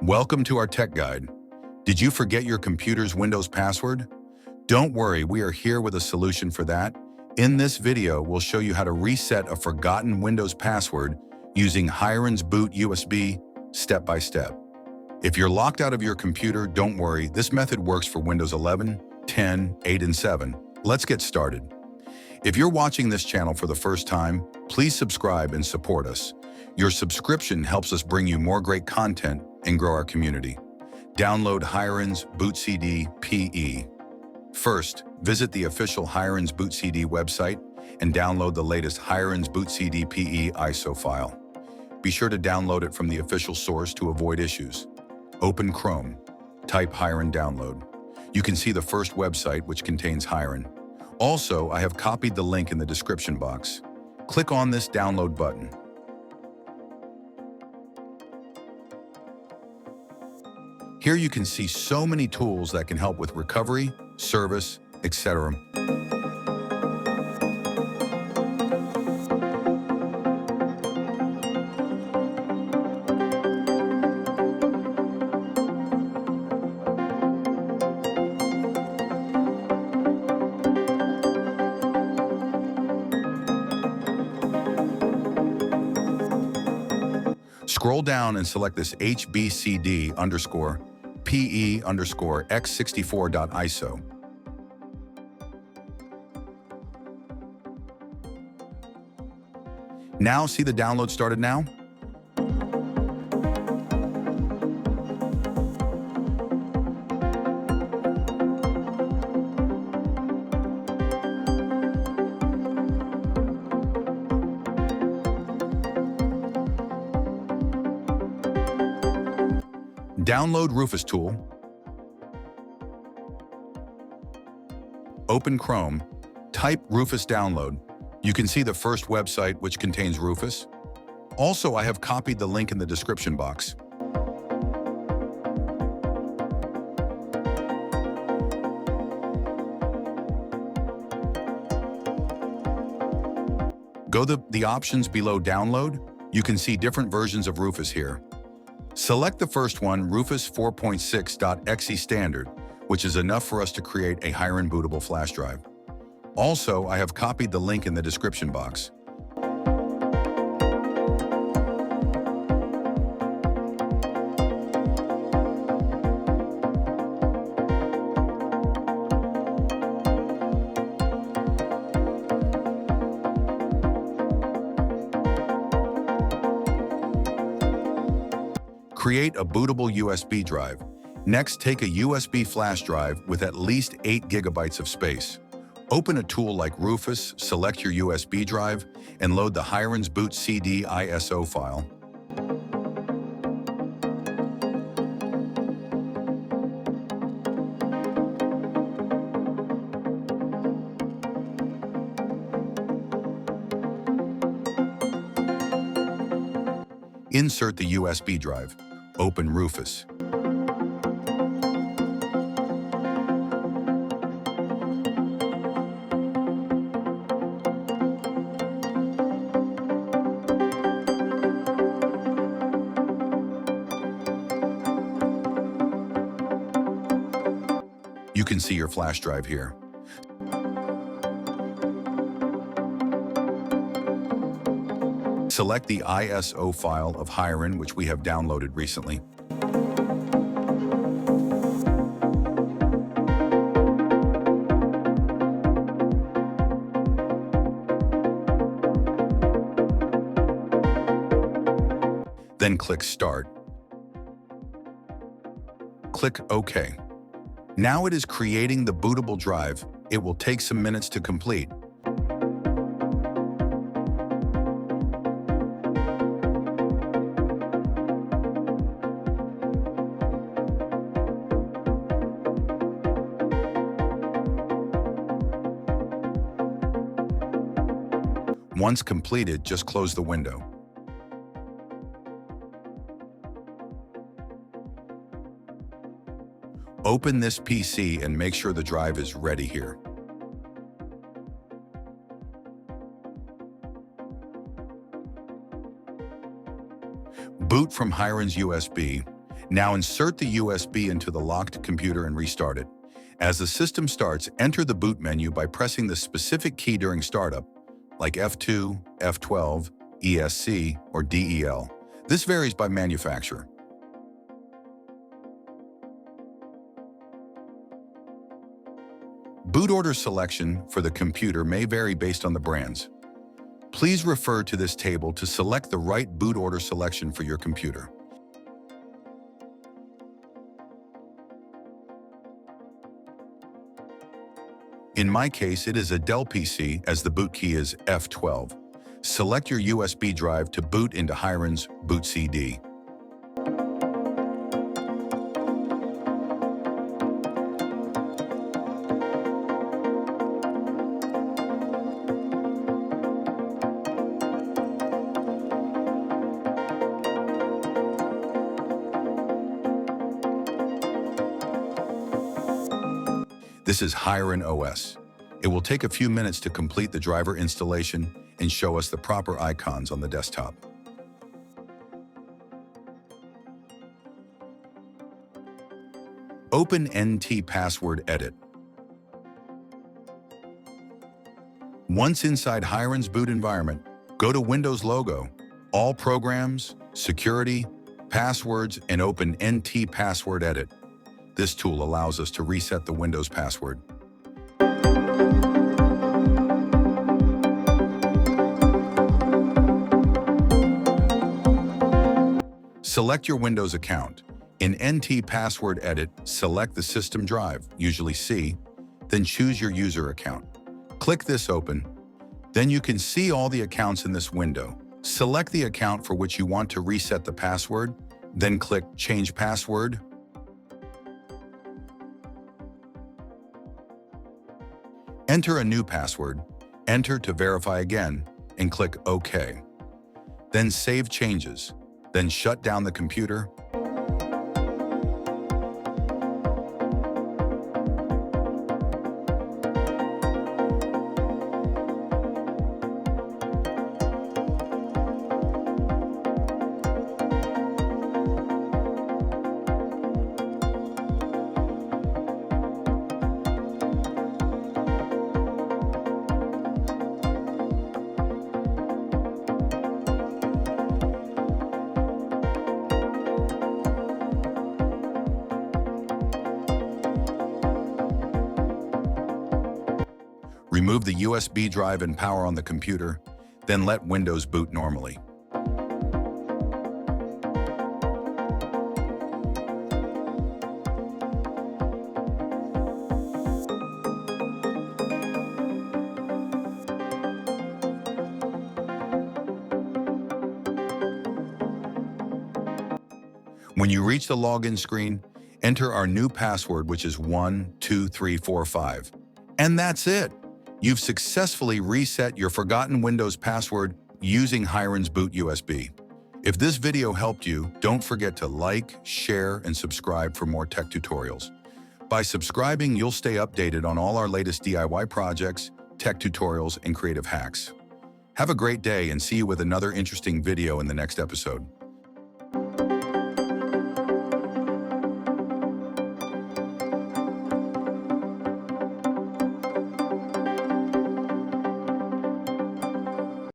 Welcome to our tech guide. Did you forget your computer's Windows password? Don't worry, we are here with a solution for that. In this video, we'll show you how to reset a forgotten Windows password using Hiren's Boot USB step by step. If you're locked out of your computer, don't worry, this method works for Windows 11, 10, 8, and 7. Let's get started. If you're watching this channel for the first time, please subscribe and support us. Your subscription helps us bring you more great content and grow our community. Download Hiren's Boot CD PE. First, visit the official Hiren's Boot CD website and download the latest Hiren's Boot CD PE ISO file. Be sure to download it from the official source to avoid issues. Open Chrome. Type Hiren download. You can see the first website, which contains Hiren. Also, I have copied the link in the description box. Click on this download button. Here you can see so many tools that can help with recovery, service, etc. Scroll down and select this HBCD_PE_X64.ISO. Now see the download started now? Download Rufus tool. Open Chrome. Type Rufus download. You can see the first website, which contains Rufus. Also, I have copied the link in the description box. Go to the options below download. You can see different versions of Rufus here. Select the first one, Rufus 4.6.exe standard, which is enough for us to create a Hiren bootable flash drive. Also, I have copied the link in the description box. Create a bootable USB drive. Next, take a USB flash drive with at least 8 GB of space. Open a tool like Rufus, select your USB drive, and load the Hiren's Boot CD ISO file. Insert the USB drive. Open Rufus. You can see your flash drive here. Select the ISO file of Hiren, which we have downloaded recently. Then click Start. Click OK. Now it is creating the bootable drive. It will take some minutes to complete. Once completed, just close the window. Open this PC and make sure the drive is ready here. Boot from Hiren's USB. Now insert the USB into the locked computer and restart it. As the system starts, enter the boot menu by pressing the specific key during startup, like F2, F12, ESC, or DEL. This varies by manufacturer. Boot order selection for the computer may vary based on the brands. Please refer to this table to select the right boot order selection for your computer. In my case, it is a Dell PC as the boot key is F12. Select your USB drive to boot into Hiren's Boot CD. This is Hiren OS. It will take a few minutes to complete the driver installation and show us the proper icons on the desktop. Open NT Password Edit. Once inside Hiren's boot environment, go to Windows logo, All Programs, Security, Passwords, and open NT Password Edit. This tool allows us to reset the Windows password. Select your Windows account. In NT Password Edit, select the system drive, usually C, then choose your user account. Click this open. Then you can see all the accounts in this window. Select the account for which you want to reset the password, then click Change Password. Enter a new password, enter to verify again, and click OK. Then save changes, then shut down the computer. Remove the USB drive and power on the computer, then let Windows boot normally. When you reach the login screen, enter our new password, which is 12345. And that's it! You've successfully reset your forgotten Windows password using Hiren's Boot USB. If this video helped you, don't forget to like, share, and subscribe for more tech tutorials. By subscribing, you'll stay updated on all our latest DIY projects, tech tutorials, and creative hacks. Have a great day and see you with another interesting video in the next episode.